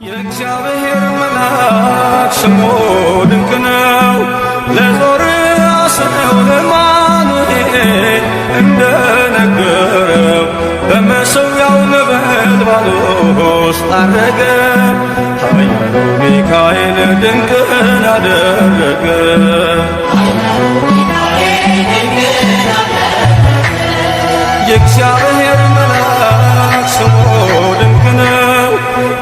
የእግዚአብሔር መልአክ ስሙ ድንቅ ነው። ለዞርያስ ነው ለማኑኤል እንደነገረው በመሠዊያው ነበልባል ውስጥ አረገ። ኃያሉ ሚካኤል ድንቅን አደረገ። የእግዚአብሔር መልአክ ስሙ ድንቅ ነው።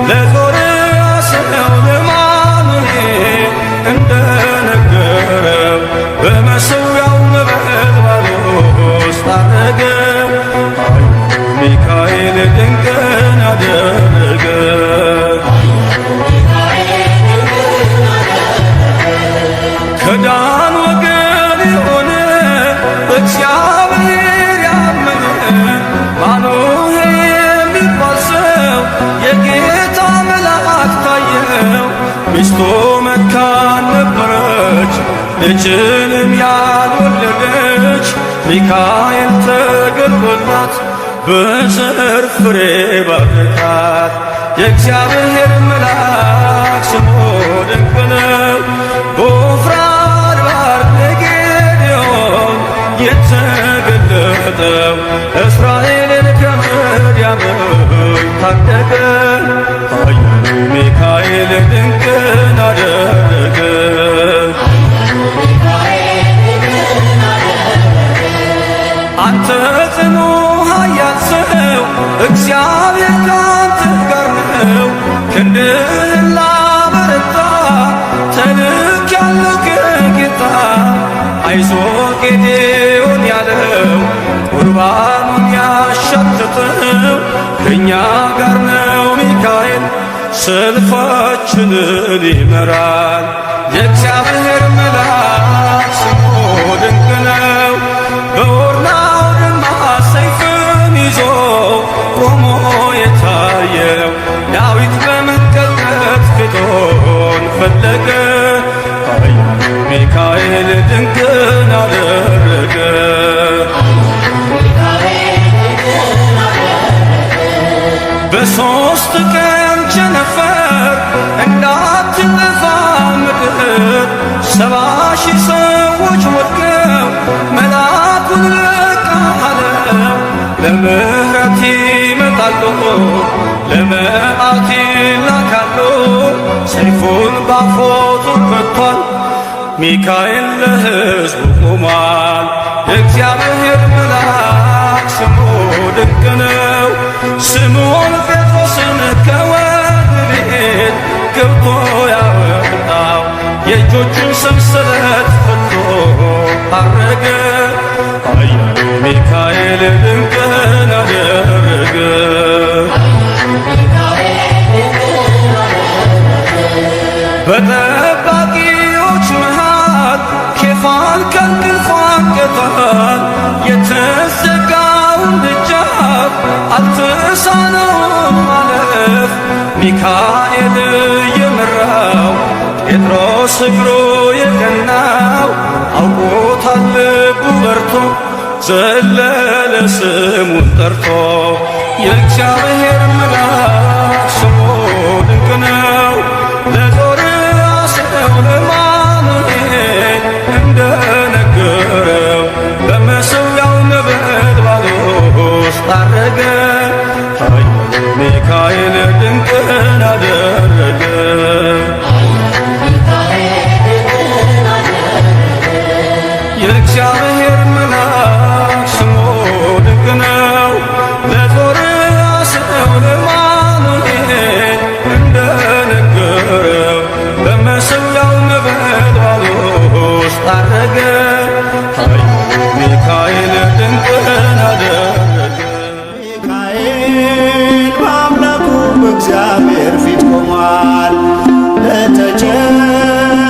ለዞርያስ ነው ለማኑኤል እንደነገረው በመሠዊያው ነበልባል ውስጥ አረገ። ኃያሉ ሚካኤል ድንቅን አደረገ። ከዳን ወገን የሆነ በእግዚአብሔር ያመነ ማኑሄ የሚባል ሰው የጌታ መልአክ ታየው። ሚስቱ መካን ነበረች፣ ልጅንም ያልወለደች። ሚካኤል ተገልጦላት በዘር ፍሬ ባረካት። የእግዚአብሔር መልአክ ስሙ ድንቅ ነው። በወፍራን ባህር ለጌዴዎን የተገለጠው እስራኤልን ከምድያም ታደገ። ኃያሉ ሚካኤል ድንቅን አደረገ። አንተ ጽኑ ኃያል ሰው እግዚአብሔር ካንተ ጋር ነው። ክንድህን ላበረታ ተልኬአለሁ ከጌታ። አይዞህ ጌዴዎን ያለው ቁርባኑን ያሻተተው ከእኛ ጋር ነው ሚካኤል ሰልፋችንን ይመራል። የእግዚአብሔር መልአክ ስሙ ድንቅ ነው። በኦርናው ድማ ሰይፍን ይዞ ቆሞ የታየው ዳዊት በመንቀጥቀጥ ፊቶን ፈለገ። ኃያሉ ሚካኤል ድንቅን አደረገ። በሦስት ቀን ቸነፈር እንዳትጠፋ ምድር 70,000 ሰዎች ወድቀው መልአኩን በቃ አለው። ለምሕረት ይመጣሉ፣ ለመዓት ይላካሉ። ሰይፉን ባፎቱ ፈቷል፣ ሚካኤል ለሕዝቡ ቆሟል። የእግዚአብሔር መልአክ ስሙ ድንቅ ነው። ስምዖን ጴጥሮስን ከወህኒ ቤት ገብቶ ያወጣው የእጆቹን ሰንሰለት ፈቶ አረገ። ኃያሉ ሚካኤል ድንቅን አደረገ። በጠባቂዎች መሃል ኬፋን ከእንቅልፉ አንቅቷል። የተዘጋውን ደጃፍ አልተሳነውም ማለፍ። ሚካኤል የመራው ጴጥሮስ እግሩ የቀናው አውቆታል ልቡ በርቶ ዘለለ ስሙን ጠርቶ። የእግዚአብሔር መልአክ ስሙ ድንቅ ነው። ለዞርያስ ነው ለማኑኤል እንደነገረው በመሠዊያው ነበልባል ውስጥ አረገ። ኃያሉ ሚካኤል ድንቅን አደረገ። የእግዚአብሔር መልአክ ስሙ ድንቅ ነው። ለዞርያስ ነው ለማኑኤል እንደነገረው በመሠዊያው ነበልባል ውስጥ አረገ። ኃያሉ ሚካኤል ድንቅን አደረገ። ሚካኤል በአምላኩ በእግዚአብሔር ፊት ቆሟል። ለተጨነቀች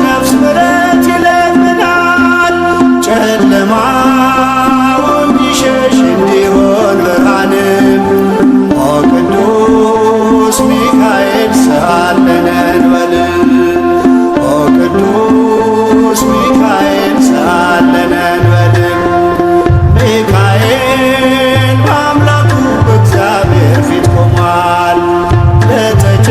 ነፍስ ምሕረት ይለምናል። ጨለማው እንዲሸሽ እንዲሆን ብርሃንም ኦ ቅዱስ ሚካኤል ሰአለነ እንበል። ኦ ቅዱስ ሚካኤል ሰአለነ እንበል። ሚካኤል በአምላኩ በእግዚአብሔር ፊት ቆሟል። ለተጨ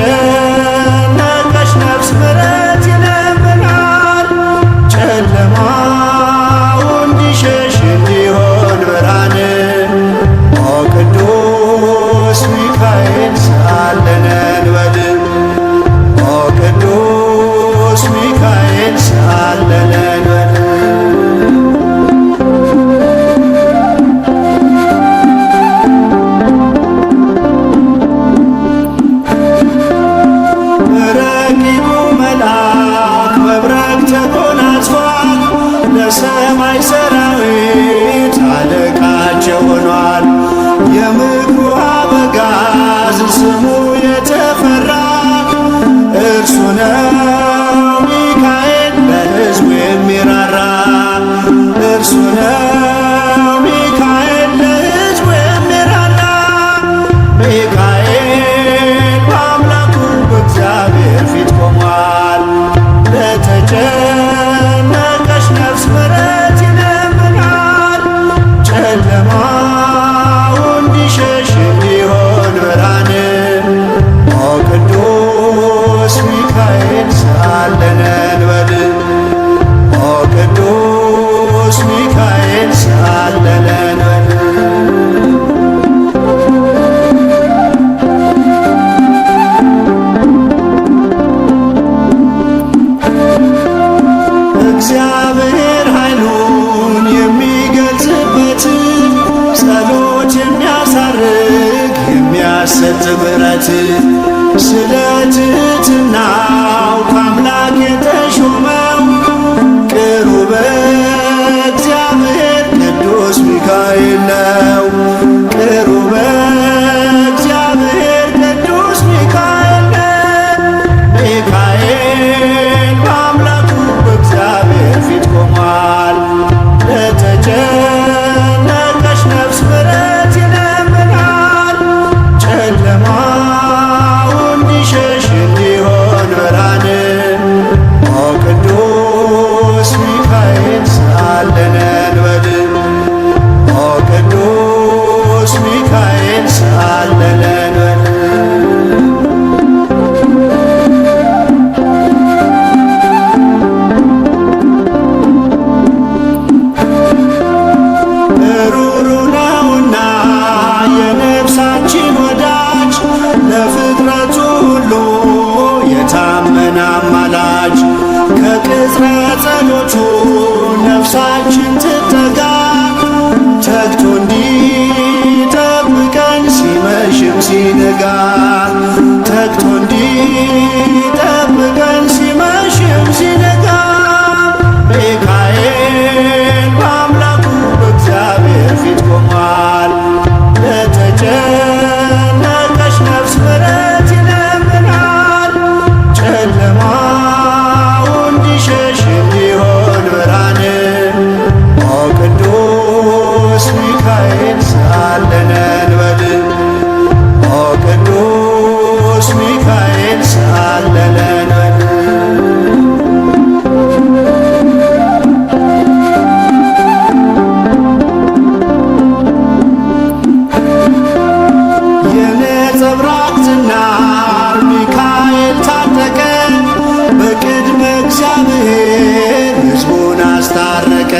እግዚአብሔር ሕዝቡን አስታረቀ።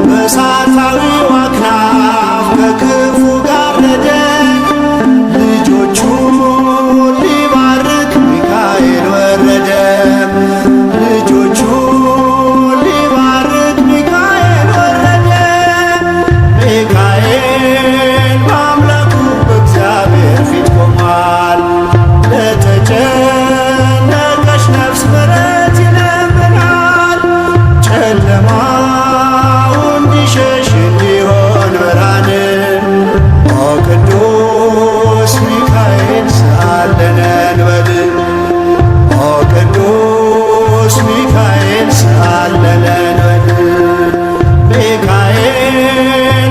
በእሳታዊው አክናፍ ከክፉ ጋረደ። ልጆቹን ሊባርክ ሚካኤል ወረደ። ልጆቹን ሊባርክ ሚካኤል ወረደ። ሚካኤል በአምላኩ በእግዚአብሔር ፊት ቆሟል። ለተጨነቀች ነፍስ ምሕረት ይለምናል። ጨለማው እንዲሸሽ እንዲሆን ብርሃን። ኦ ቅዱስ ሚካኤል ሰአለነ እንበል። ኦ ቅዱስ ሚካኤል ሰአለነ እንበል። ሚካኤል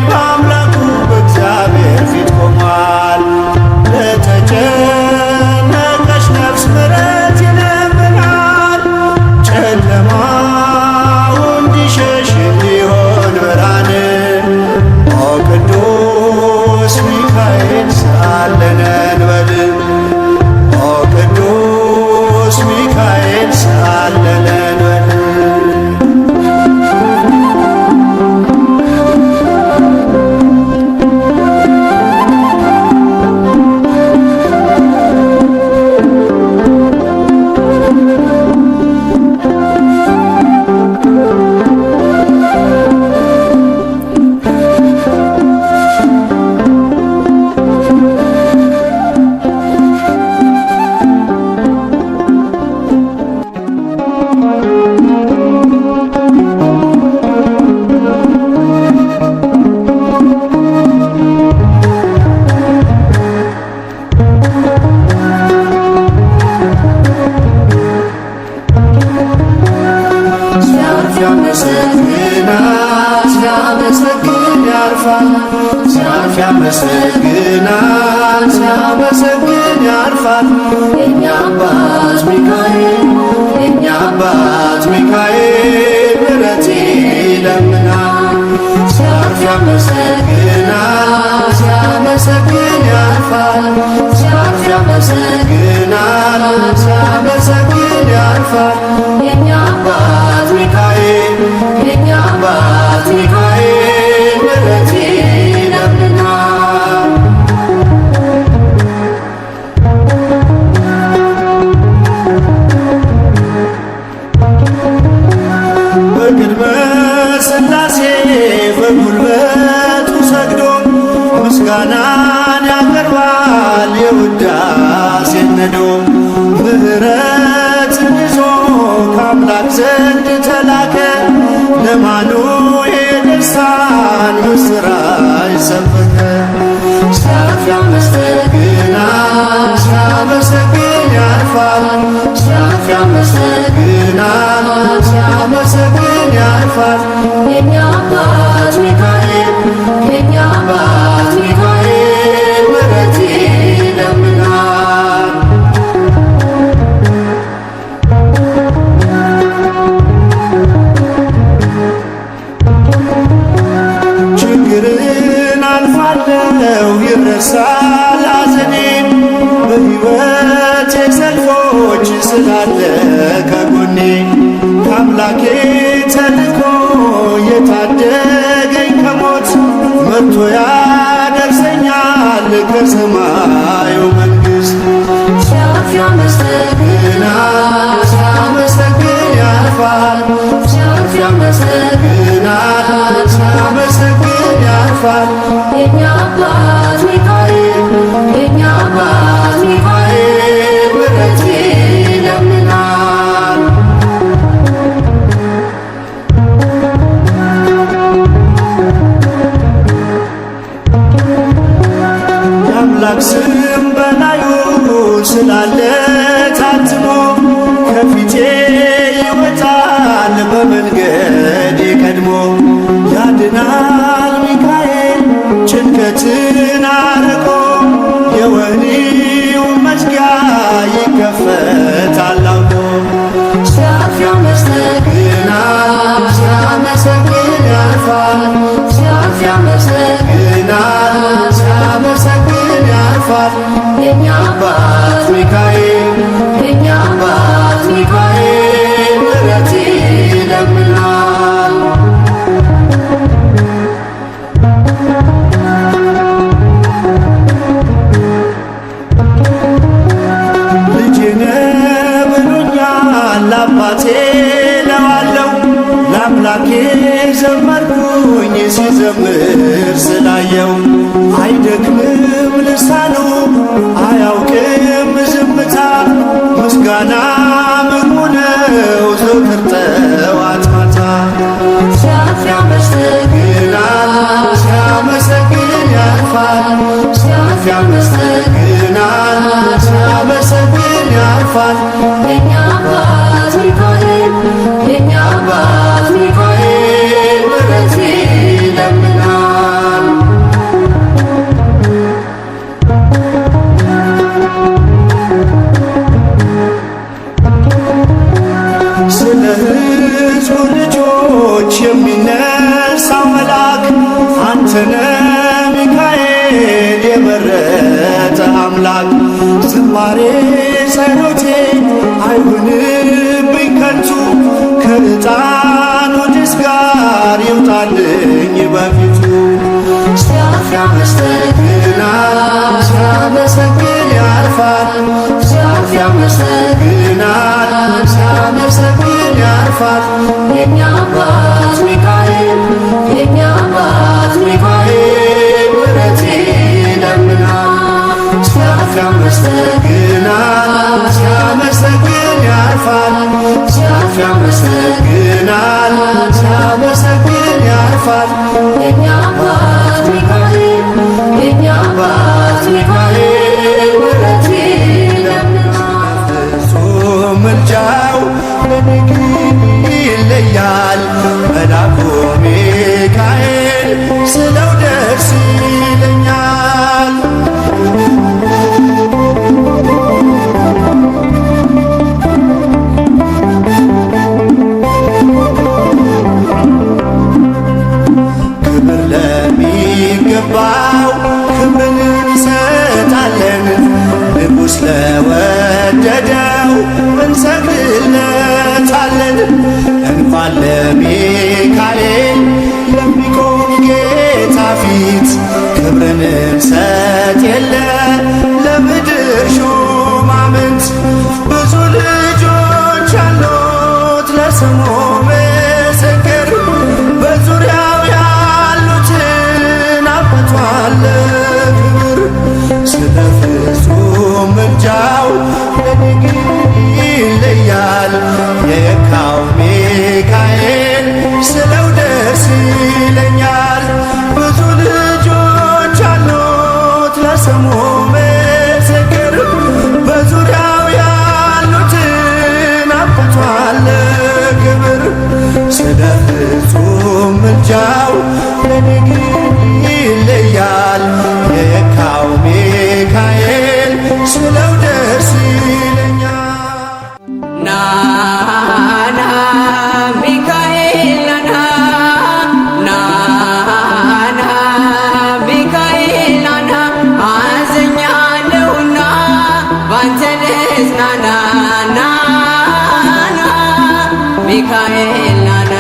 በአምላኩ በእግዚአብሔር ፊት ቆሟል። ለተጨነቀች ነፍስ ምሕረት ይለምናል። ጨለማው እንዲሸሽ እንዲሆን ብርሃን። ኦ ቅዱስ ሚካኤል ሰአለነ እንበል። ኦ ቅዱስ ሚካኤል ሰአለነ እንበል። ሲያመሰግን ያርፋል። ሲያልፍ ያመሰግናል። ሲያመሰግን ያርፋል። የእኛ አባት ሚካኤል የእኛ አባት ሚካኤል ምሕረት ይለምናል። ሲያልፍ ያመሰግናል። ሲያመሰግን ያርፋል። ሲያልፍ ያመሰግናል። ሲያመሰግን ያርፋል። የእኛ አባት ሚካኤል የእኛ አባት ሚካኤል ምሕረት ይለምናል። በቅድመ ሥላሴ በጉልበቱ ሰግዶ ምስጋናን ያቀርባል የውዳሴን ነዶ። ምሕረትን ይዞ ከአምላክ ዘንድ ተላከ። ለአማኑኤል ደስታን ምስራች ሰበከ። ሲያልፍ ያመሰግናል። ሲያመሰግን ያርፋል። ሲያልፍ ያመሰግናል። ሲያመሰግን ያርፋል። የእኛ አባት ሚካኤል የእኛ አባት ሚካኤል ምሕረት ይለምናል። ችግርን አልፋለሁ ይረሳል ሐዘኔም። በሕይወቴ ሰልፎች ስላለ ከጎኔ ከአምላኬ ተልኮ የታደገኝ ከሞት መጥቶ ያደርሰኛል ከሰማዩ መንግሥት። ሲያልፍ ያመሰግናል። ሲያመሰግን ያልፋል። ሲያልፍ ያመሰግናል። ሲያመሰግን ያልፋል። የእኛ አባት ሚካኤል የእኛ አባት ሚካኤል ምሕረት ይለምናል። የአምላክ ስም በላዩ ስላለ ታትሞ ከፊቴ ይወጣል በመንገዴ ቀድሞ። ያድናል ሚካኤል ጭንቀትን አርቆ የወህኒው መዝጊያ ይከፈታል አውቆ። ሲያልፍ ያመሰግናል። ሲያመሰግን ያልፋል። ሲያልፍ ያመሰግናል። ሲያመሰግን ያልፋል። የእኛ አባት ሚካኤል የእኛ አባት ሚካኤል ምሕረት ለአባቴ ለዋለው ለአምላኬ ዘመርኩኝ ሲዘምር ስላየው። አይደክምም ልሳኑ አያውቅም ዝምታ ምስጋና ምግቡ ነው ዘወትር ጠዋት ማታ። ሲያመሰግናል ሲያመሰግን ያልፋል ሲያመሰግናል ሲያመሰግን ያልፋል። የኛ አባት ሚካኤል የኛ አባት ሚካኤል ምሕረት ይለምናል። ስለ ሕዝቡ ልጆች የሚነሳው መልአክ አንተነ ሚካኤል የመረጠ አምላክ። ዝማሬ ጸሎቴ አይሁንብኝ ከንቱ ከዕጣኑ ጭስ ጋር ይውጣልኝ በፊቱ። ሲያመሰግናል ሲያመሰግን ያልፋል ሲያመሰግናል ሲያመሰግን ያልፋል። የኛ አባት ሚካኤል የኛ አባት ሚካኤል ምሕረት ይለምናል። ሲያመሰግናል ሲያመሰግን ያልፋል ሲያመሰግናል ሲያመሰግን ያልፋል። የኛ አባት ሚካኤል የኛ አባት ሚካኤል ምሕረት ይለምናል። ፍጹም ምልጃው ለኔ ይለያል መልአኩ ሚካኤል ስለው ደስ ይለኛል። ክብር ለሚገባው ክብርን እንሰጣለን ንጉሥ ለወደደው እንሰግድለታለን። እንኳን ለሚካኤል ለሚቆም ጌታ ፊት ክብርን እንሰጥ የለ ለምድር ሹማምንት። ብዙ ልጆች አሉት ለስሙ ምስክር በዙሪያው ያሉትን አብቅቷል ክብር። ስለ ፍጹም ምልጃው ለኔ ይለያል የካው ሚካኤል ስለው ደስ ይለኛል። ብዙ ልጆች አሉት ለስሙ ምስክር በዙሪያው ያሉትን አብቅቷል ክብር። ስለ ፍጹም ምልጃው ለኔ ይለያል የካው ሚካኤል ስለው ደስ ይለኛል። ናና ሚካኤል ናና ናና ሚካኤል ናና አዝኛለሁና ባንተ ልጽናና ናና ሚካኤል ናና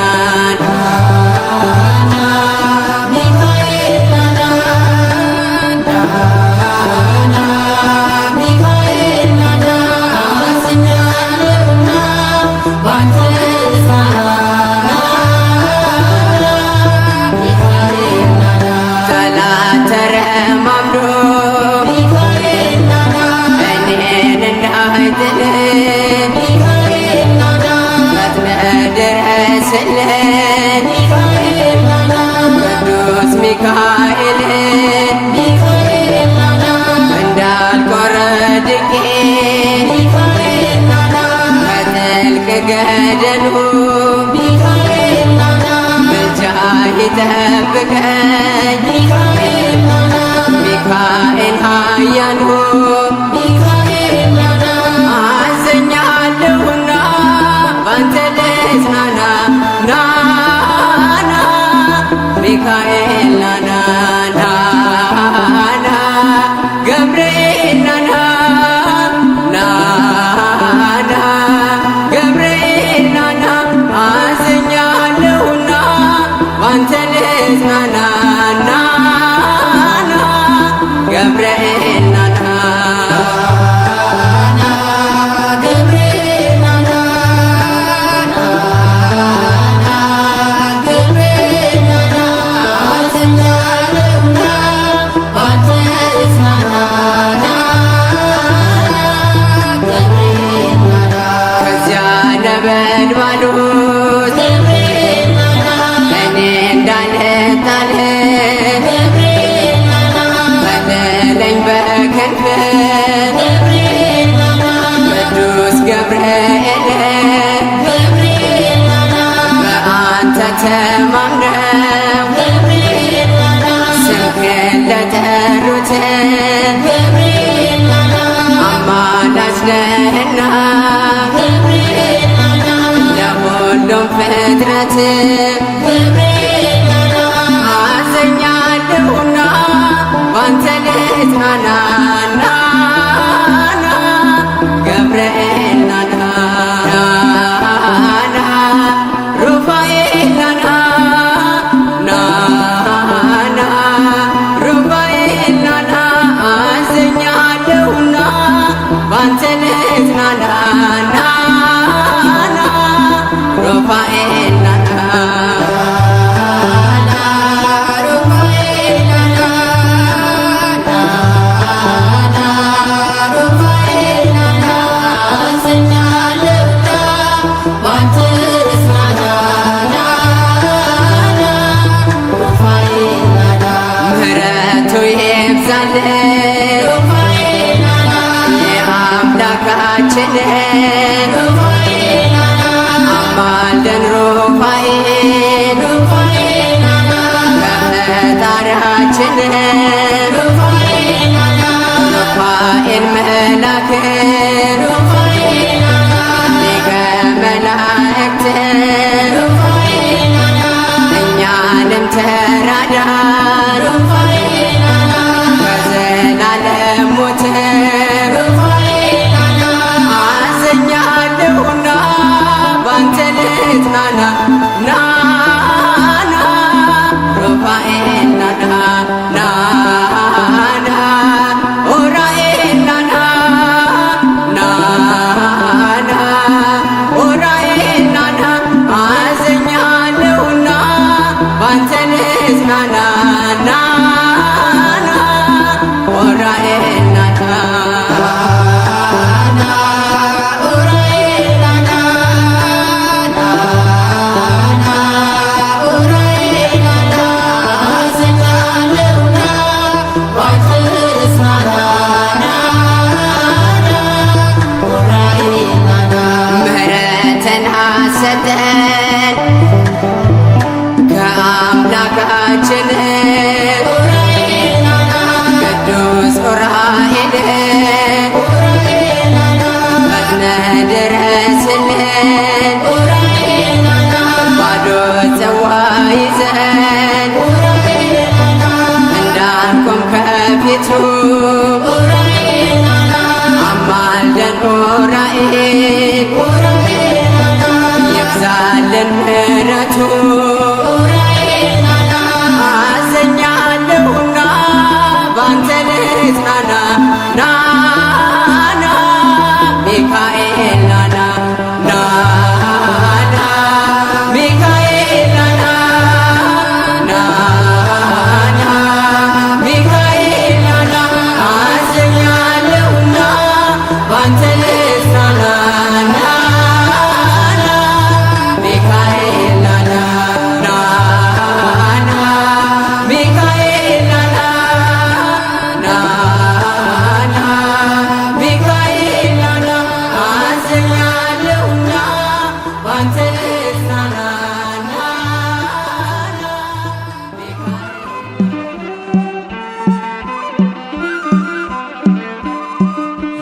ቅዱስ ሚካኤል እንዳልቆረድቄ ከጥልቅ ገደሉ ምልጃህ ይጠብቀኝ ሚካኤል ኃያሉ አዝኛለሁና ባንተ ልጽናና ናና ሚካኤል ናና ናና ገብርኤል ናና ናና ገብርኤል ናና አዝኛለሁና ባንተ ልጽናና ባልቆም ፍጥረት አዘኛለሁና ባንተ ልጽናና ናና ገብርኤል ናና ናና ሩፋኤል ናና ናና ሩፋኤል ናና አዘኛለሁና ባንተ ልጽናና ናና ሩፋኤል ናና የአምላካችንን አማልደን ሩፋኤል ከፈጣሪያችንን ሩፋኤል መላክን ሊቀ መላእክትን እኛንም ተራዳን ከዘላለም ሞት አዘኛለሁና ባንተ ልጽናና ናና ሩፋኤል ናና ናና ኡራኤል ናና ናና ኡራኤል ናና አዘኛለሁና ባንተ ልጽናና ናና ኡራኤል ናና ሰጠን ከአምላካችን ቅዱስ ኡራኤል ፈጥነ ድረስልን ባዶ ጽዋ ይዘን እንዳንቆም ከፊቱ አማልደን ኡራኤል ይብዛልን ምሕረቱ አዘኛለሁና ባንተ ልጽናና ናና ሚካኤል ናና ናና ሚካኤል ናና ናና ሚካኤል ናና አዘኛለሁና ባንተ ልጽናና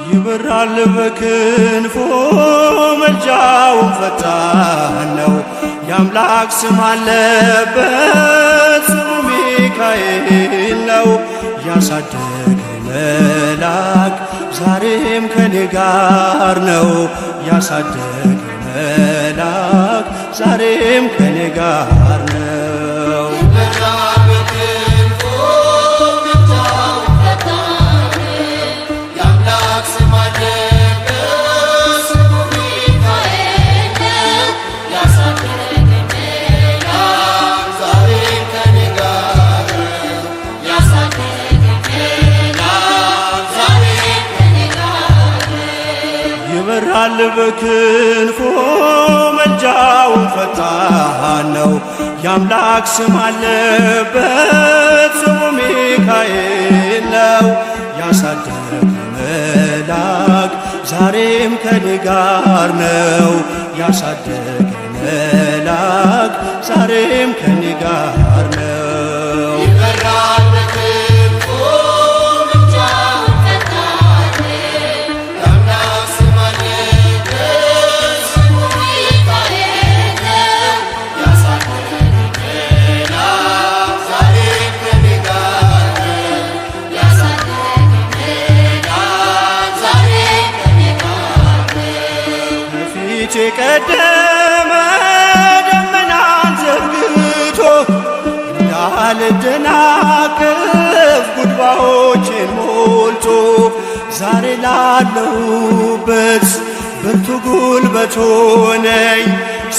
ይበራል በክንፎ መልጃው ፈጣን ነው። የአምላክ ስም አለበት ስሙ ሚካኤል ነው። ያሳደገ መልአክ ዛሬም ከኔ ጋር ነው። ያሳደገ መልአክ ዛሬም ከኔ ጋር ነው። ይበራል በክንፎ መልጃው ፈጣን ነው። የአምላክ ስም አለበት ስሙ ሚካኤል ነው። ያሳደገ መልአክ ዛሬም ከኔ ጋር ነው። ያሳደገ መልአክ ዛሬም ከኔ ጋር ነው። ከፊቴ ቀደመ ደመናን ዘርግቶ እንዳልደናቀፍ ጉድባዎቼን ሞልቶ ዛሬ ላለሁበት ብርቱ ጉልበት ሆነኝ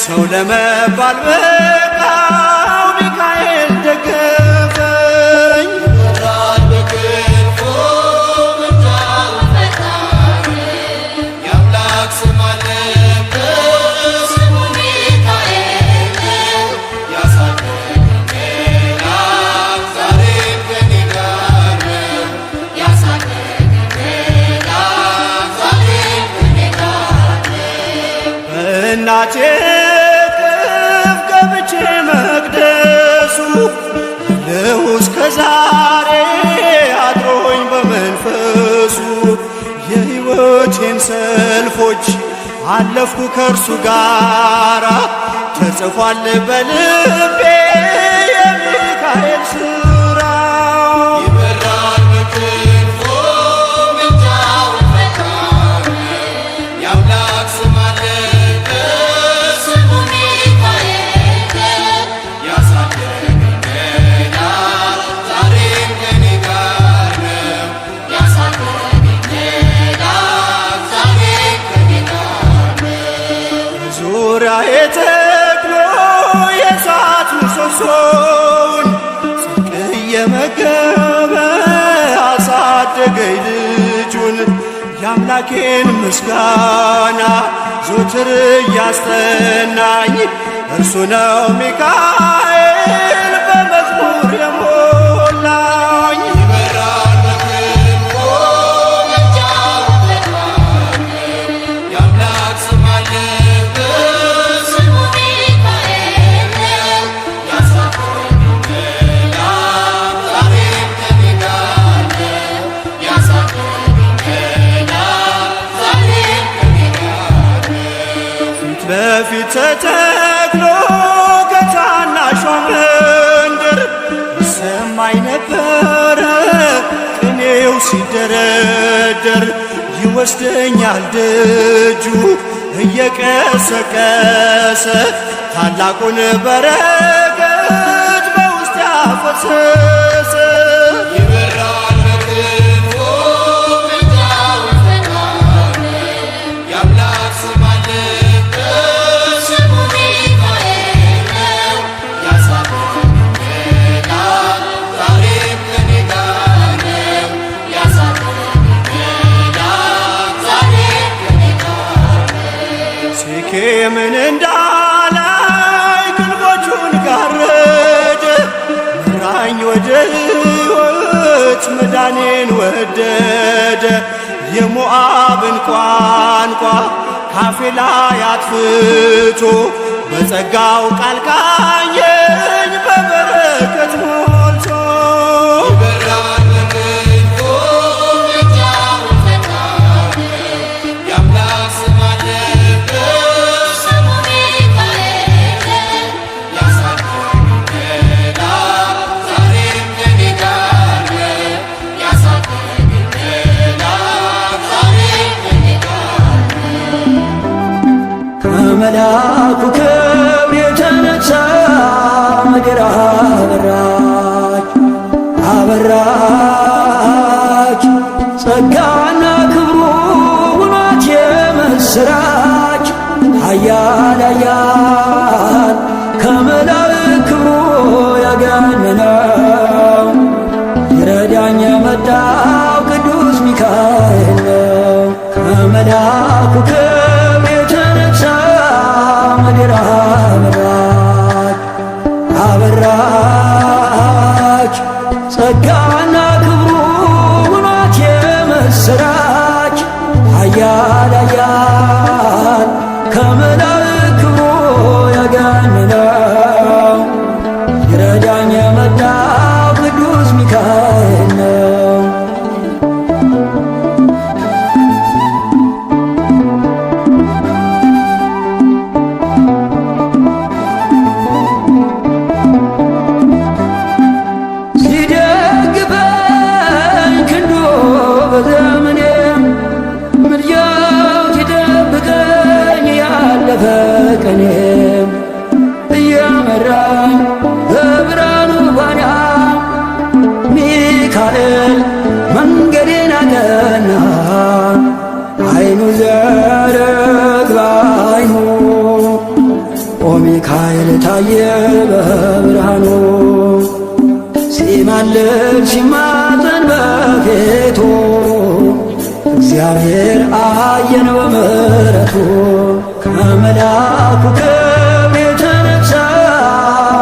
ሰው ለመባል በቃው ሚካኤል ደገፈኝ። እናቴ እቅፍ ገብቼ መቅደሱ አለሁ እስከ ዛሬ አድሮኝ በመንፈሱ የሕይወቴን ሰልፎች አለፍኩ ከእርሱ ጋራ ተጽፏል በልቤ የሚካኤል ሥራ። ይበራል በክንፎ ምልጃውን ፈጣሪ የአምላክ ስም አለበት ስሙ ሚካኤል ያሳደገኝ ገና ዛሬም ከኔ ጋር ነው። ያሳደገኝ ገና ዛሬም ከኔ ጋር ነው። ዙሪያዬ ተክሎ የእሳት ምሰሶውን ጽድቅ እየመገበ አሳደገኝ ልጁን የአምላኬን ምስጋና ዞትር እያስጠናኝ እርሱ ነው ሚካኤል በመዝሙር የሞላኝ። ይበራል በክንፎ ምልጃውን ፈጣሪ የአምላክ ስም አለበት ስሙ ሚካኤል ያሳደገኝ ገና ዛሬም ከኔ ጋር ነው። ያሳደገኝ ገና ዛሬም ከኔ ጋር ነው። ፊት ለፊት ተተክሎ ከታናሿ መንደር ይሰማኝ ነበረ ቅኔው ሲደረደር ይወስደኛል ደጁ እየቀሰቀሰ ታላቁን በረከት በውስጥ ያፈሰሰ። ይበራል በክንፎ ምልጃውን ፈጣሪ የአምላክ ስም አለበት ስሙ ሚካኤል ያሳደገኝ ገና ዛሬም ከኔ ጋር ነው። ያሳደገኝ ገና ዛሬም ከኔ ጋር ነው። ሴኬምን እንዳላይ ግንቦቹን ጋረደ መራኝ ወደ ሕይወት መዳኔን ወደደ። የሞዓብን ቋንቋ ካፌ ላይ አጥፍቶ በጸጋው ቃል ቃኘኝ በበረከት ሞልቶ። ይበራል በክንፎ ምልጃውን ፈጣሪ የአምላክ ስም አለበት ስሙ ሚካኤል ያሳደገኝ ገና ዛሬም ከኔ ጋር ነው። ያሳደገኝ ገና ዛሬም ከኔ ጋር ነው። ከመልአኩ ክብር የተነሳ ምድር አበራች አበራች ጸጋና ክብሩ ውናት የምስራች ኃያል ኃያል ከመላእክት ክብሩ ያገነነው ይረዳኝ የመጣው ቅዱስ ሚካኤል ነው። ከመልአኩ ክብር የተነሳ ምድር አበራች አበራች ጸጋና ክብሩ ውናት የምስራች ኃያል ኃያል ከመላእክት ክብሩ ያገነነው ይረዳኝ የመጣው ቅዱስ ሚካኤል ነው። ሲደግፈኝ ክንዱ በዘመኔ ምልጃ በምሕረቱ ከመልአኩ ክብር የተነሳ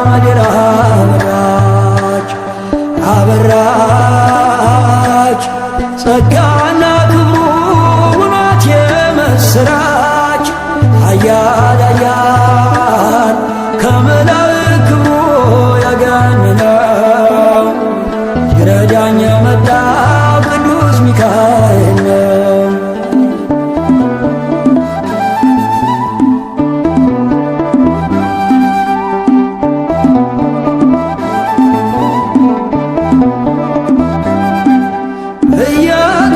ምድር አበራች አበራች ጸጋና ክብሩ ውናት የምስራች ኃያል ኃያል ከመላእክት ክብሩ ያገነነው ይረዳኝ የመጣው ቅዱስ ሚካኤል ነው።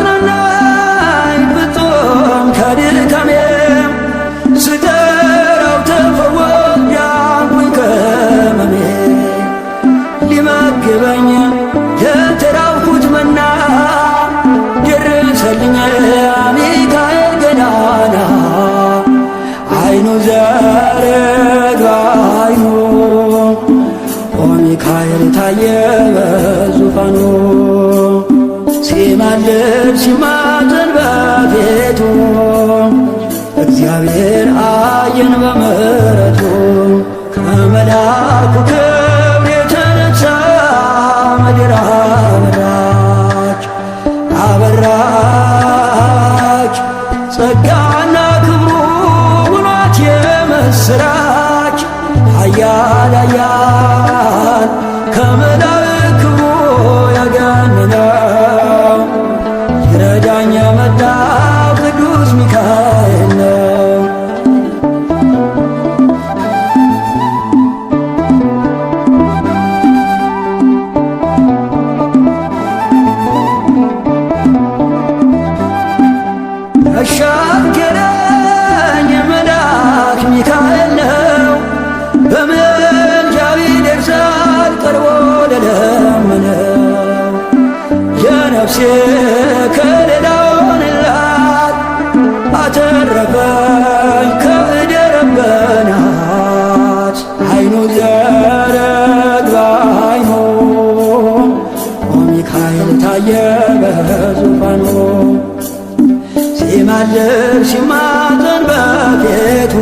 እያጽናናኝ ፍጹም ከድካሜ ስጠራው ተፈወስኩ ዳንኩኝ ከሕመሜ ሊመግበኝ የተራብኩት መና ደረሰልኝ ሚካኤል ገናና አይኑ ዘረጋ አይኑ ሚካኤል ታየ በዙፋኑ ሲማልድ ሲማፀን በፊቱ እግዚአብሔር አየን በምሕረቱ ከመልአኩ ክብር የተነሳ ምድር አበራች አበራች ጸጋና ክብሩ ውናት የምስራች ኃያል ኃያል ከመላእክት ክብሩ ያገነነው ይረዳኝ የመጣው ቅዱስ ሚካኤል ነው። ያሻገረኝ መልአክ ሚካኤል ነው። በምልጃው ይደርሳል ቀርቦ ለለመነው የነፍሴ ከለላ ሆነላት አተረፈኝ ከእደ ረበናት አይኑ ዘረግ በዓይኑ ሚካኤል ታየ በዙፋኑ ሲማልድ ሲማፀን በፊቱ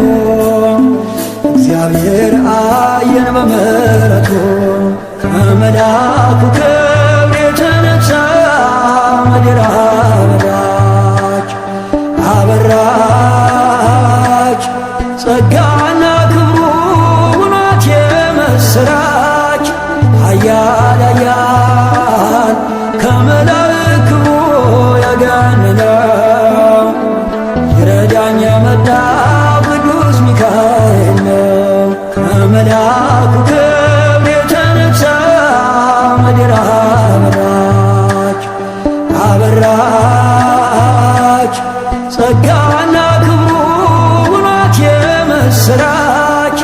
እግዚአብሔር አየን በምሕረቱ ከመልአኩ ክብር የተነሳ ምድር አበራች አበራች ጸጋና ክብሩ ውናት የምስራች ኃያል ኃያል ከመላእክት ክብሩ ያገነነው ይረዳኝ የመጣው ቅዱስ ሚካኤል ነው። ከመልአኩ ክብር የተነሳ ምድር አበራች አበራች ጸጋና ክብሩ ውናት የምስራች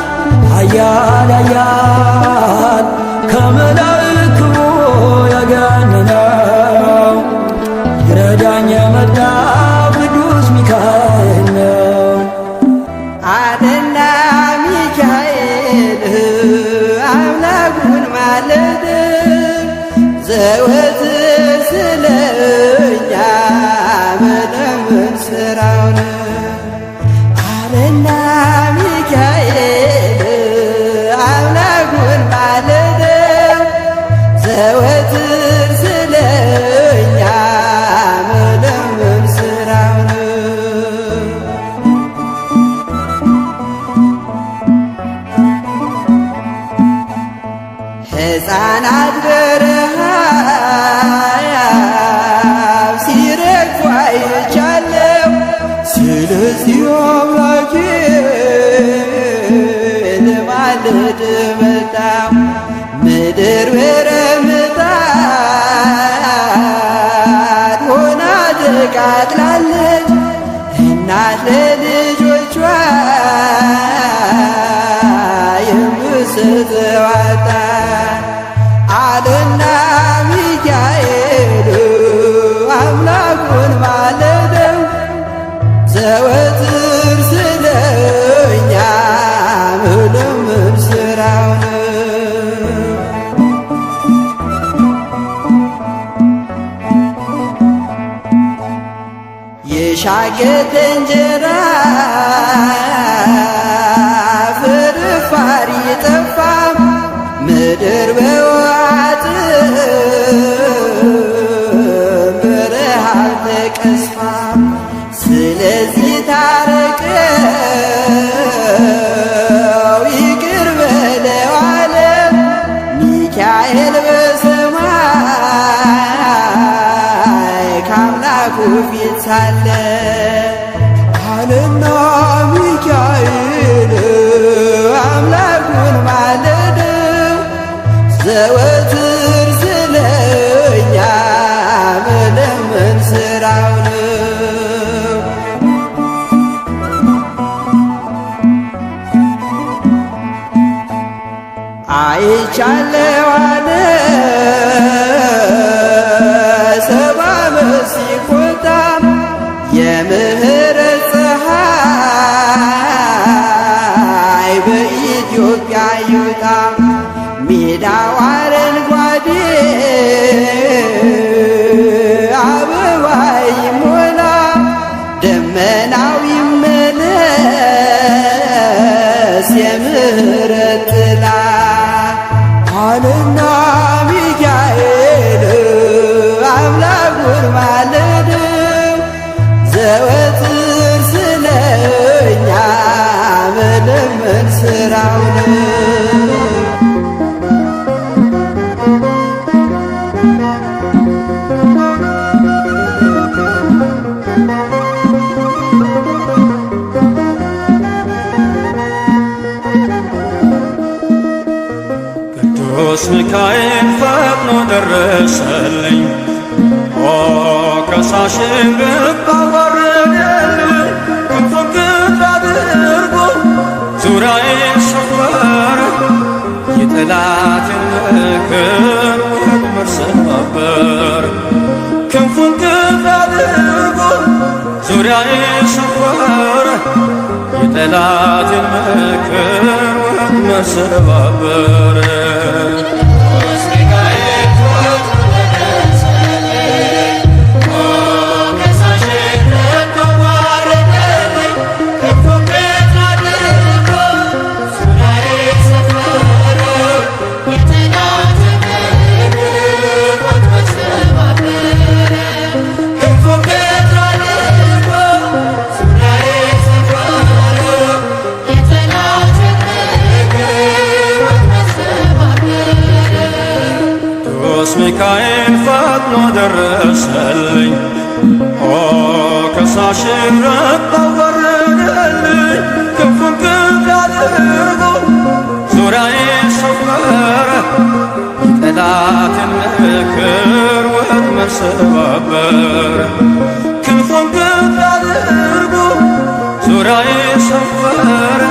ኃያል ኃያል ከመላእክት ክብሩ ያገነነው ይረዳኝ የመጣው ቅዱስ ሚካኤል ነው። አለና ሚካኤል አምላኩን ማለድ ዘወትር ስለኛ መለመን ስራውን አለና ሚካኤል አምላኩን ማለድ ዘወትር ስለኛ መለመን ስራውን ሕፃናት በረሃብ ሲረግፉ አይቻለሁ። ስለዚህ አምላኬ ልማልድ መጣሁ። ምድር በረምጣድ ሆና ተቃጥላለች። እናት ለልጆቿ የምትሰጠው አጣ አለና ሚካኤል አምላኩን ማለደው ዘወትር ስለኛ መለመን ስራው ነው። የሻገተ እንጀራ አይቻለው አለ ሰባ ዓመት ሲቆጣ የምህረት ፀሐይ በኢትዮጵያ ይውጣ ሜዳው አረንጓዴ አበባ ይሞላ ደመናው ይመለስ የምህረት ጥላ አለና ሚካኤል አምላኩን ማለደው ዘወትር ስለኛ መለመን ስራው ነው። ቅዱስ ሚካኤል ፈጥኖ ደረሰልኝ ከሳሽን ልብ አዋረደልኝ ክንፉን ክንፍ አድርጎ ዙሪያዬን ሰወረ የጠላትን ምክር ወጥመድ ሰባበረ ክንፉን ክንፍ አድርጎ ዙሪያዬን ሰወረ የጠላትን ምክር ወጥመድ ሰባበረ ቅዱስ ሚካኤል ፈጥኖ ደረሰልኝ ከሳሽን ረታ ወረደልኝ ክንፉን ክንፍ አድርጎ ዙሪያዬን ሰወረ የጠላትን ምክር ወጥመድ ሰባበረ ክንፉን ክንፍ አድርጎ ዙሪያዬን ሰወረ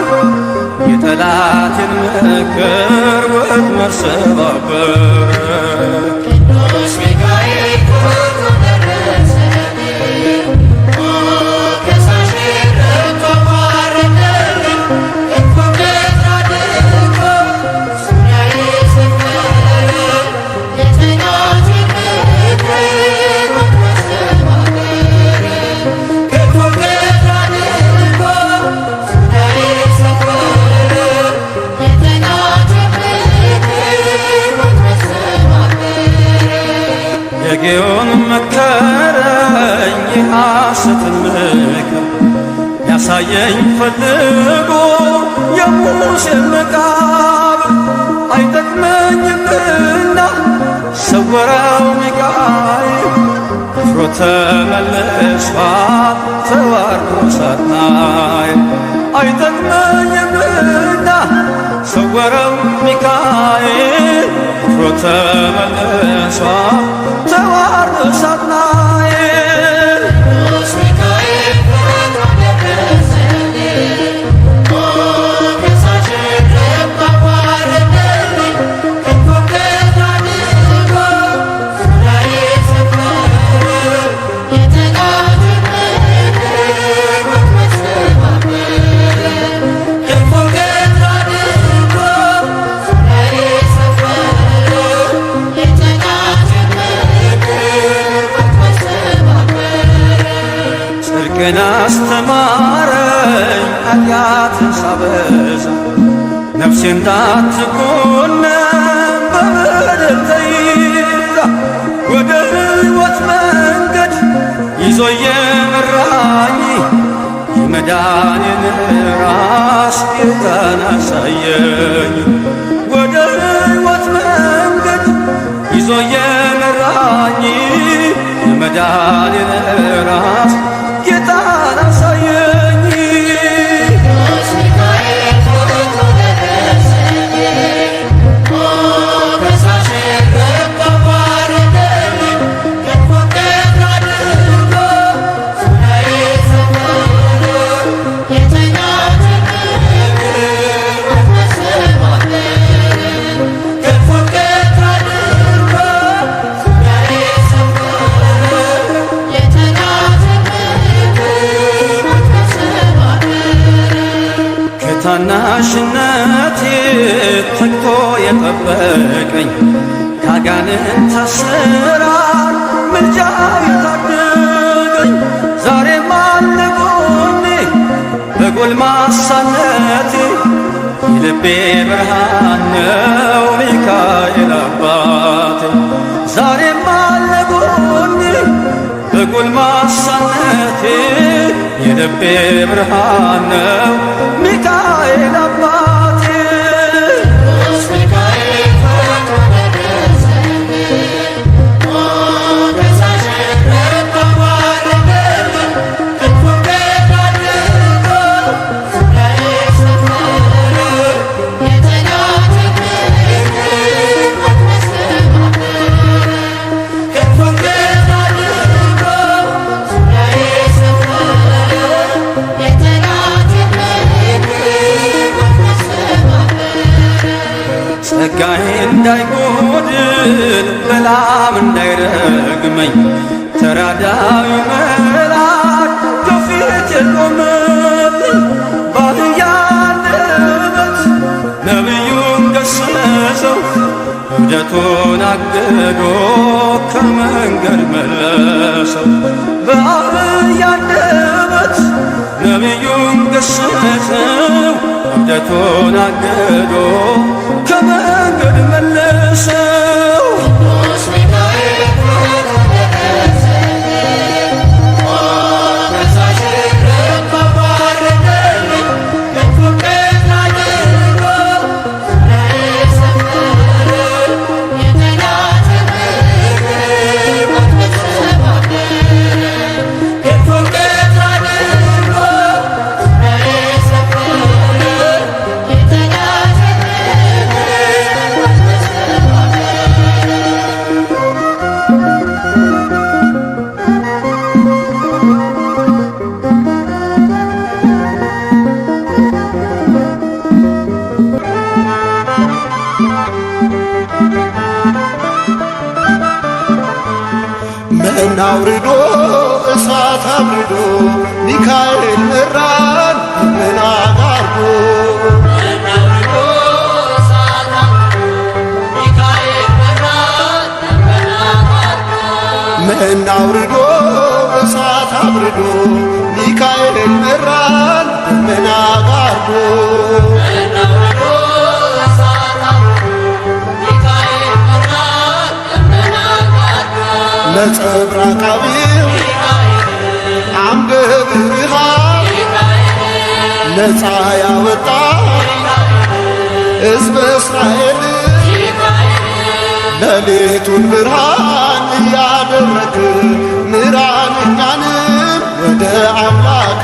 የጠላትን ምክር ወጥመድ ሰባበረ ቅዱስ ሚካኤል ፈጥኖ ደረሰልኝ ከሳሽን ረታ ወረደልኝ ክንፉን ክንፍ አድርጎ ዙሪያዬን ሰወረ የጠላትን ምክር ወጥመድ ሰባበረ ክንፉን ክንፍ አድርጎ ዙሪያዬን ሰወረ የጌዮን መከረኝ የሐሰትን ምክር ያሳየኝ ፈልጎ የሙሴን መቃብር አይጠቅመኝምና ሰወረው ሚካኤል ፍሮ ተመልሷል ተዋርዶ ሳጥናኤል አይጠቅመኝምና ሰወረው ሚካኤል ፍሮ ተመልሷል ተዋርዶ ሳጥናኤል ቅዱስ ሚካኤል ፈጥኖ ደረሰልኝ ከሳሽን ረታ ወረደልኝ ክንፉን ክንፍ አድርጎ ዙሪያዬን ሰወረ የጠላትን ምክር ወጥመድ ሰባበረ ክንፉን ክንፍ አድርጎ ዙሪያዬን ሰወረ የጠላትን ምክር ወጥመድ ሰባበረ ጽድቅን አስተማረኝ ኃጢአትን ሳበዛ ነፍሴ እንዳትኮነን በበደል ተይዛ ወደ ሕይወት መንገድ ይዞ የመራኝ የመዳኔን ራስ ጌታን አሳየኝ ወደ ሕይወት መንገድ ይዞ የመራኝ የመዳኔን ራስ ጌታን አሳየኝ ቅዱስ ሚካኤል ፈጥኖ ደረሰልኝ ከሳሽን ረታ ወረደልኝ ክንፉን ክንፍ አድርጎ ዙሪያዬን ሰወረ የጠላትን ምክር ወጥመድ ሰባበረ በታናሽነቴ ተግቶ የጠበቀኝ ካጋንንት አሰራር ምልጃው የታደገኝ ዛሬም አለ ጎኔ በጎልማሳነቴ የልቤ ብርሃን ነው ሚካኤል አባቴ ዛሬም አለ ጎኔ በጎልማሳነቴ የልቤ ብርሃን ነው ሚካኤል አባቴ ጸጋዬ እንዳይጎድል በላም እንዳይረግመኝ ተራዳዊ መልአክ ከፊቴ ቆመልኝ በአህያ አንደበት ነቢዩን ገሰጸው እብደቱን አግዶ ከመንገድ መለሰው በአህያ አንደበት ነቢዩን ገሰጸው እብደቱን አግዶ ከመንገድ መለሰው መና አውርዶ እሳት አብርዶ ሚካኤል መራን ምን አጋርዶ መና አውርዶ እሳት አብርዶ ሚካኤል መራን ምን አጋርዶ ነጸብራቃቢው አምደ ብርሃን ነፃ ያወጣ ሕዝበ እስራኤል ሌሊቱን ብርሃን እያደረግ ምራን እኛንም ወደ አምላክ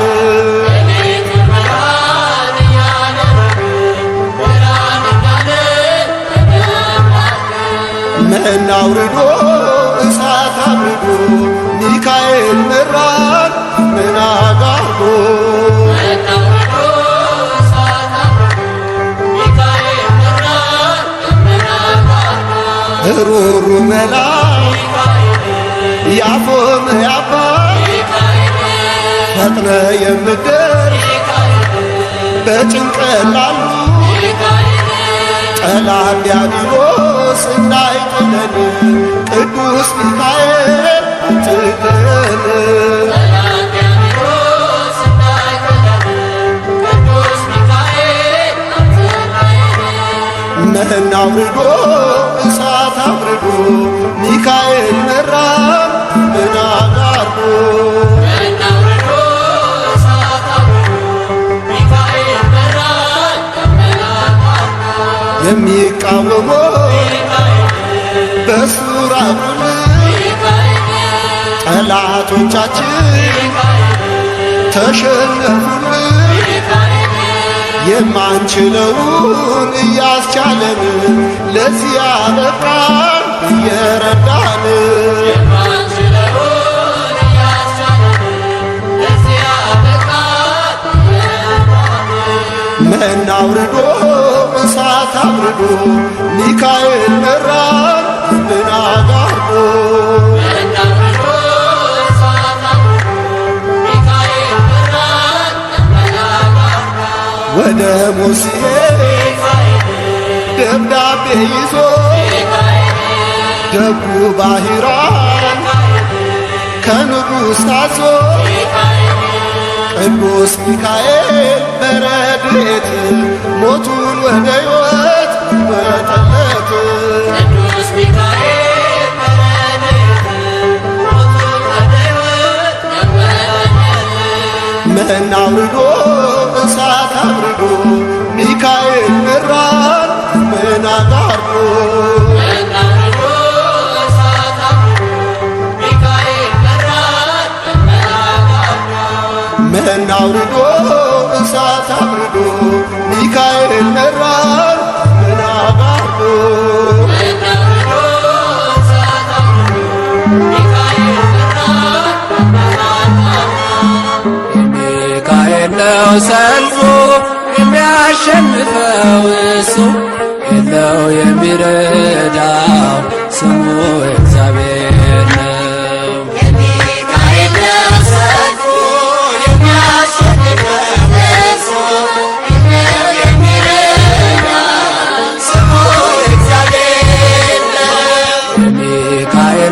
መና አውርዶ እሳት አብርዶ ሚካኤል መራን ምን አጋርዶ ሩሩ መላክ ያፎም ያባ ፈጥነ የምትደርስ በጭንቀት ላሉ ጠላት ዲያብሎስ እንዳይጥለን ቅዱስ ሚካኤል አትጥለን መና አውርዶ እሳት አብርዶ ሚካኤል መራን ምን አጋርዶ የሚቃወሞ በሱራቡን ጠላቶቻችን ተሸነፉን የማንችለውን እያስቻለን ለዚህ ያበቃን እየረዳን መና አውርዶ እሳት አብርዶ ሚካኤል መራን ምን አጋርዶ ወደ ሙሴ ደብዳቤ ይዞ ደጉ ባሕራን ከንጉሥ ታዞ ቅዱስ ሚካኤል በረድኤት ሞቱን ወደ ሕይወት ለወጠለት ቅዱስ ሚካኤል በረድኤት ሞቱን ወደ ሕይወት ለወጠለት መና አውርዶ እሳት አብርዶ ሚካኤል መራን መና ጋርዶ መና አውርዶ እሳት አብርዶ ሚካኤል መራን መና ጋርዶ ሚካኤል ነው ሰልፉ የሚያሸንፈው እሱ የለው የሚረዳው ስሙ እግዚአብሔር ነው።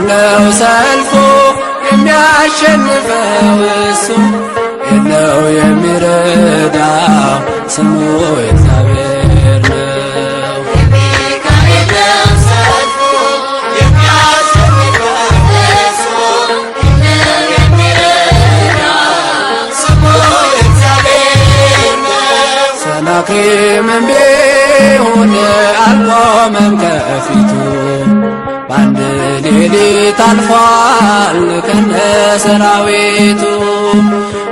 ነው ሰልፉ የሚያሸንፈው እሱ የለው የሚረዳው ስሙ እግዚአብሔር ነው። ሚካኤል ነው ሰልፉ የሚያሸንፈው እሱ የለው የሚረዳው ስሙ እግዚአብሔር ነው። ሰናክሬምም ቢሆን አልቆመም ከፊቱ በአንድ ሌሊት አልፏል ከነ ሰራዊቱ።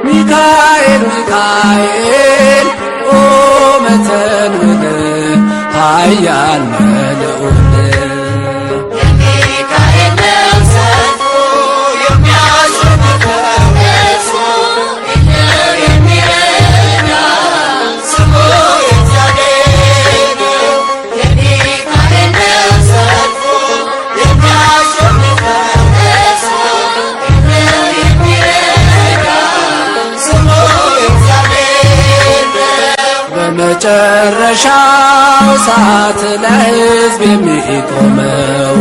ሚካኤል ሚካኤል ቆመ ተንበል ኃያል ልዑል ሚካኤል ነው ሰልፉ የሚያሸንፈው እሱ የለው የሚረዳው ስሙ እግዚአብሔር ነው። ሚካኤል ነው ሰልፉ በመጨረሻው ሰዓት ለሕዝብ የሚቆመው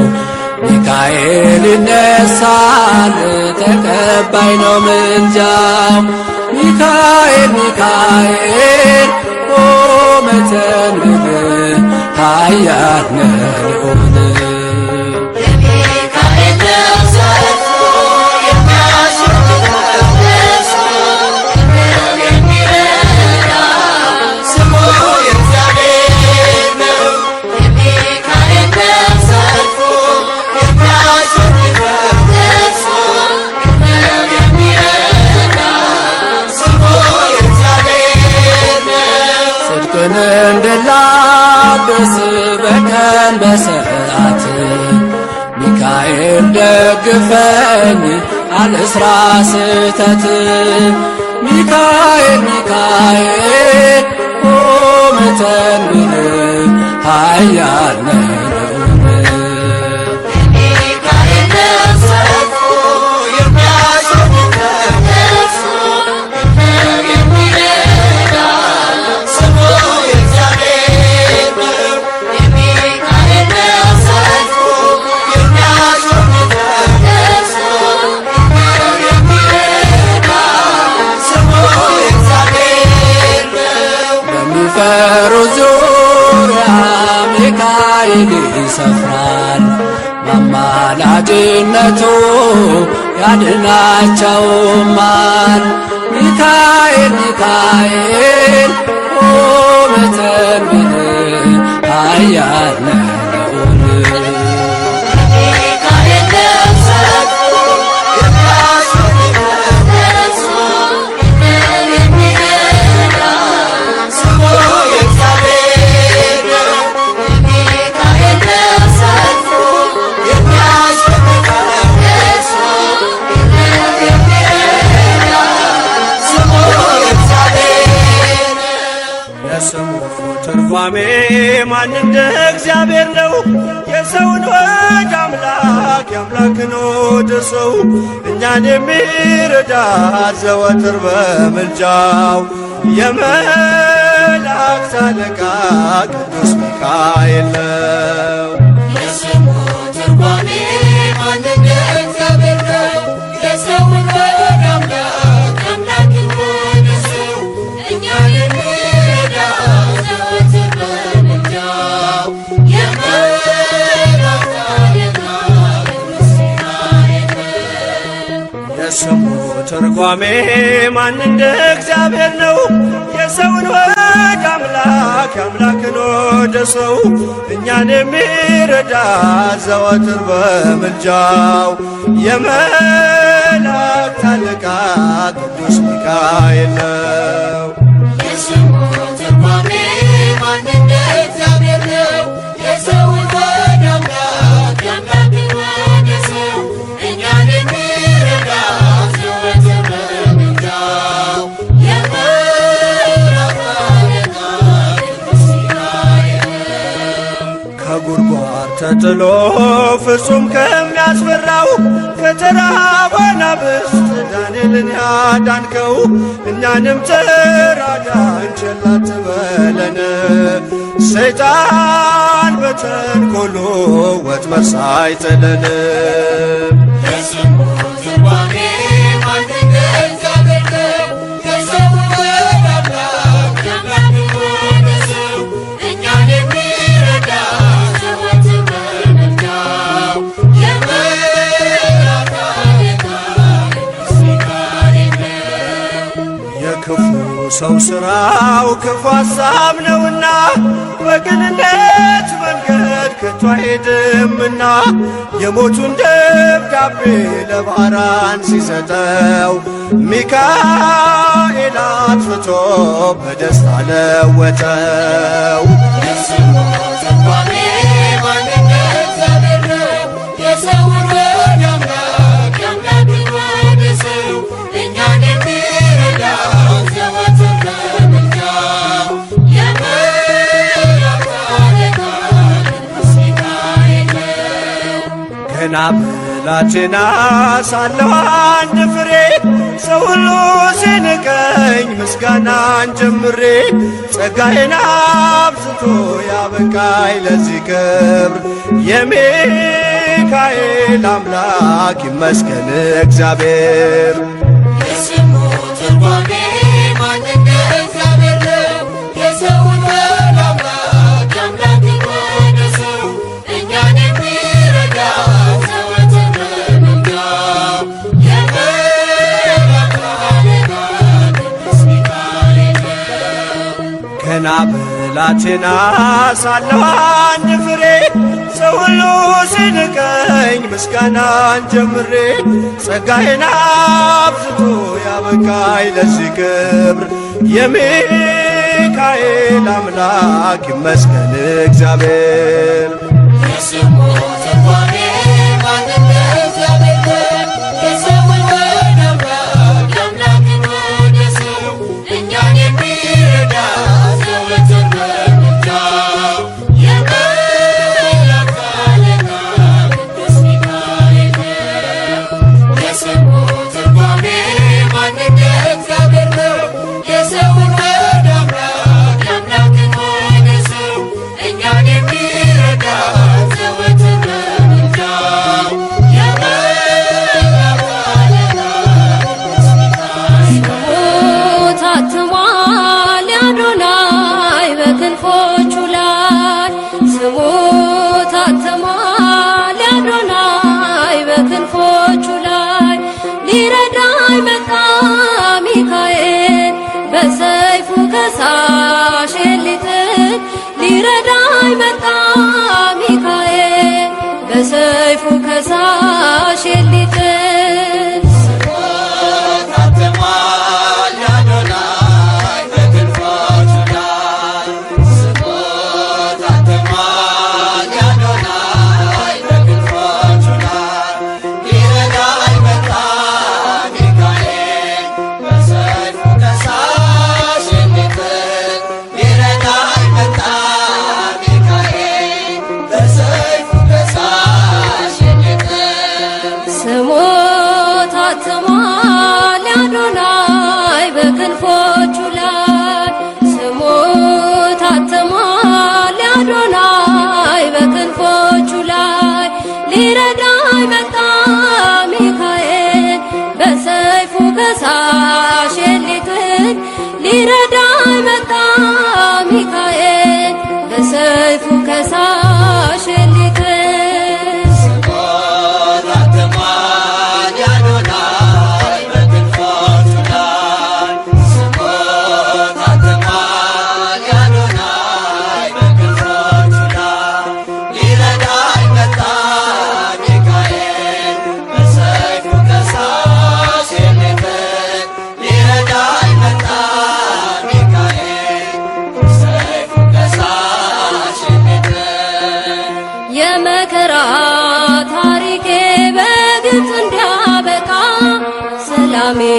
ሚካኤል ይነሳል ተቀባይ ነው ምልጃው። ሚካኤል ሚካኤል ቆመ ተንበል ኃያል ልዑል እንድላበስ በቀን በሰዓት ሚካኤል ደግፈኝ አልስራ ስህተት። ሚካኤል ሚካኤል ቆመ ተንበል ኃያል በሚፈሩ ዙሪያ ሚካኤል ይሰፍራል። በአማላጅነቱ ያድናቸውማል። ሚካኤል ሚካኤል ቆመ ተንበል ኃያል ልዑል ትርጓሜ ማን እንደ እግዚአብሔር ነው? የሰውን ወደ አምላክ የአምላክን ወደ ሰው እኛን የሚረዳ ዘወትር በምልጃው የመላእክት አለቃ ቅዱስ ሚካኤል ነው። የስሙ ትርጓሜ ማን እንደ እግዚአብሔር ነው። የሰውን ወደ አምላክ አምላክን ወደ ሰው እኛን የሚረዳ ዘወትር በምልጃው የመላእክት አለቃ ቅዱስ ሚካኤል ነው። የስሙ ትርጓሜ ማን እንደ እግዚአብሔር ነው። የሰውን ወደ አምላክ አምላክን ወደ ሰው እኛን የሚረዳ ዘወትር በምልጃው የመላእክት አለቃ ቅዱስ ሚካኤል ነው። የስሙ ትርጓሜ ማን እንደ እግዚአብሔር ነው። የሰውን ወደ አምላክ አምላክን ወደ ሰው እኛን የሚረዳ ዘወትር በምልጃው የመላእክት አለቃ ቅዱስ ሚካኤል ነው። ከጉድጓድ ተጥሎ ፍጹም ከሚያስፈራው ከተራበ አናብስት ዳንኤልን ያዳንከው እኛንም ተራዳን ቸል አትበለን። ሰይጣን በተንኰሉ ወጥመድ ሳይጥለን የስሙ ትርጓሜ ማን እንደ እግዚአብሔር ነው። የሰውን ወደ አምላክ አምላክን ወደ ሰው እኛን የሚረዳ ዘወትር በምልጃው የመላእክት አለቃ ቅዱስ ሚካኤል ነው። የክፉ ሰው ሥራው ክፉ ሐሳብ ነውና በቅንነት መንገድ ከቶ አይሄድምና የሞቱን ደብዳቤ ለባህራን ሲሰጠው ሚካኤል አጥፍቶ በደስታ ለወጠው። የስሙ ትርጓሜ ማን እንደ እግዚአብሔር ነው። የሰውን ወደ አምላክ አምላክን ወደ ሰው እኛን የሚረዳ ዘወትር በምልጃው የመላእክት አለቃ ቅዱስ ሚካኤል ነው። ገና ብላቴና ሳለሁ አንድ ፍሬ ሰው ሁሉ ሲንቀኝ ምስጋናን ጀምሬ ጸጋዬን አብዝቶ ያበቃኝ ለዚህ ክብር የሚካኤል አምላክ ይመስገን እግዚአብሔር። የስሙ ትርጓሜ ማን እንደ እግዚአብሔር ነው። የሰውን ወደ አምላክ አምላክን ወደ ሰው እኛን የሚረዳ ዘወትር በምልጃው የመላእክት አለቃ ቅዱስ ሚካኤል ነው። ገና ብላቴና ሳለሁ አንድ ፍሬ ሰው ሁሉ ሲንቀኝ ምስጋናን ጀምሬ ጸጋዬን አብዝቶ ያበቃኝ ለዚህ ክብር የሚካኤል አምላክ ይመስገን እግዚአብሔር። የስሙ ትርጓሜ ማን እንደ እግዚአብሔር ነው። የሰውን ወደ አምላክ አምላክን ወደ ሰው እኛን የሚረዳ ዘወትር በምልጃው የመላእክት አለቃ ቅዱስ ሚካኤል ነው። የስሙ ትርጓሜ ማን እንደ እግዚአብሔር ነው። የሰውን ወደ አምላክ አምላክን ወደ ሰው እኛን የሚረዳ ዘወትር በምልጃው የመላእክት አለቃ ቅዱስ ሚካኤል ነው። ታትሟል ያዶናይ በክንፎቹ ላይ ስሙ ታትሟል ያዶናይ በክንፎቹ ላይ ሊረዳኝ መጣ ሚካኤል በሰይፉ ከሳሽ ሊጥል ሊረዳኝ መጣ ሚካኤል በሰይፉ ከሳሽ ሊጥል ታትሟል ያዶናይ በክንፎቹ ላይ ስሙ ታትሟል ያዶናይ በክንፎቹ ላይ ሊረዳኝ መጣ ሚካኤል በሰይፉ ከሳሽ ሊጥል ሊረዳኝ መጣ ሚካኤል በሰይፉ ከሳሽ ሊጥል ስሙ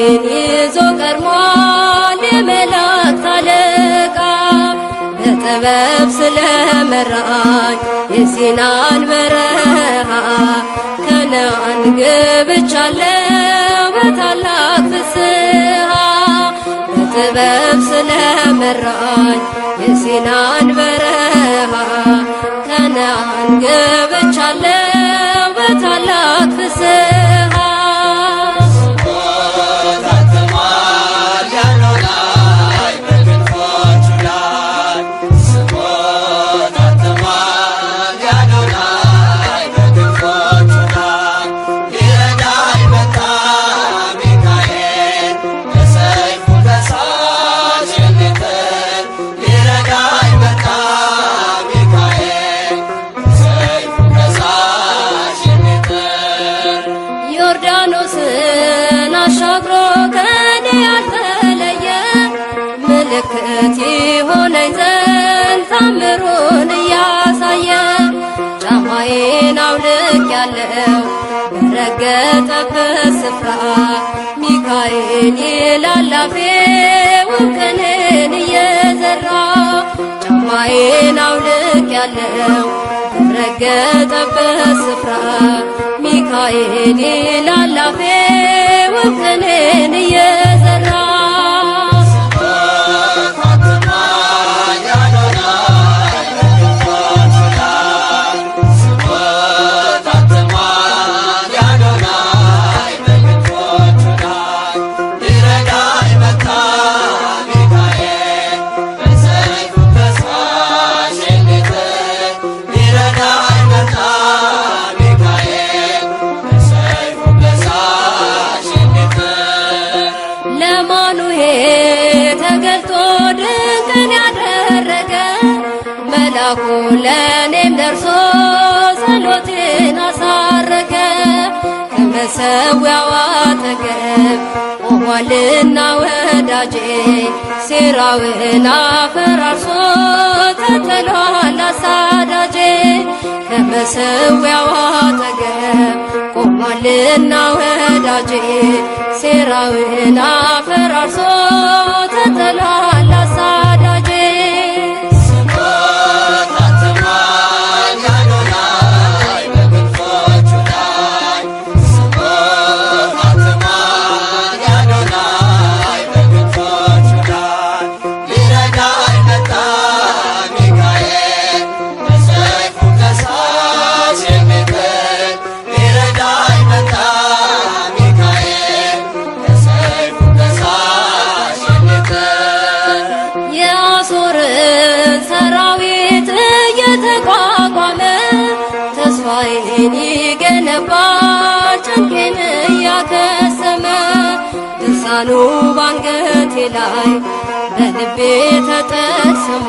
ሚካኤልን ይዞ ቀድሟል የመላእክት አለቃ። በጥበብ ስለመራኝ የሲናን በረሃ ከነዓን ገብቻለሁ በታላቅ ፍስሃ። በጥበብ ስለመራኝ የሲናን በረሃ ከነዓን ገብቻለሁ በታላቅ ፍስሃ። ዮርዳኖስን አሻግሮ ከኔ ያልተለየ ምልክት ይሆነኝ ዘንድ ታምሩን እያሳየ ጫማዬን አውልቄአለሁ በረገጠበት ስፍራ ሚካኤል ይላል አፌ ውብ ቅኔን እየዘራ። ጫማዬን አውልቄአለሁ በረገጠበት ስፍራ ሚካኤል ይላል አፌ ውብ ቅኔን እየዘራ። ተገልጦ ድንቅን ያደረገ መላኩ ለእኔም ደርሶ ጸሎቴን አሳረገ። ከመሠዊያው አጠገብ ቆሟልና ወዳጄ ሴራውን አፈራርሶ ተጥሏል አሳዳጄ። ከመሠዊያው አጠገብ ቆሟልና ወዳጄ ሴራውን አፈራርሶ ተጥሏል አሳዳጄ። ሰራዊት እየተቋቋመ ተስፋዬን ይገነባል ጭንቄን እያከሰመ። ድርሳኑ ባንገቴ ላይ በልቤ ተጠቅስሞ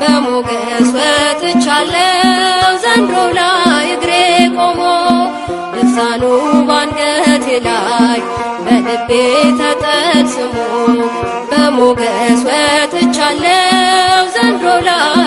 በሞገስ ወጥቻለሁ ዘንዶ ላይ እግሬ ቆሞ። ድርሳኑ ባንገቴ ላይ በልቤ ተጠቅስሞ በሞገስ ወጥቻለሁ ዘንዶ ላይ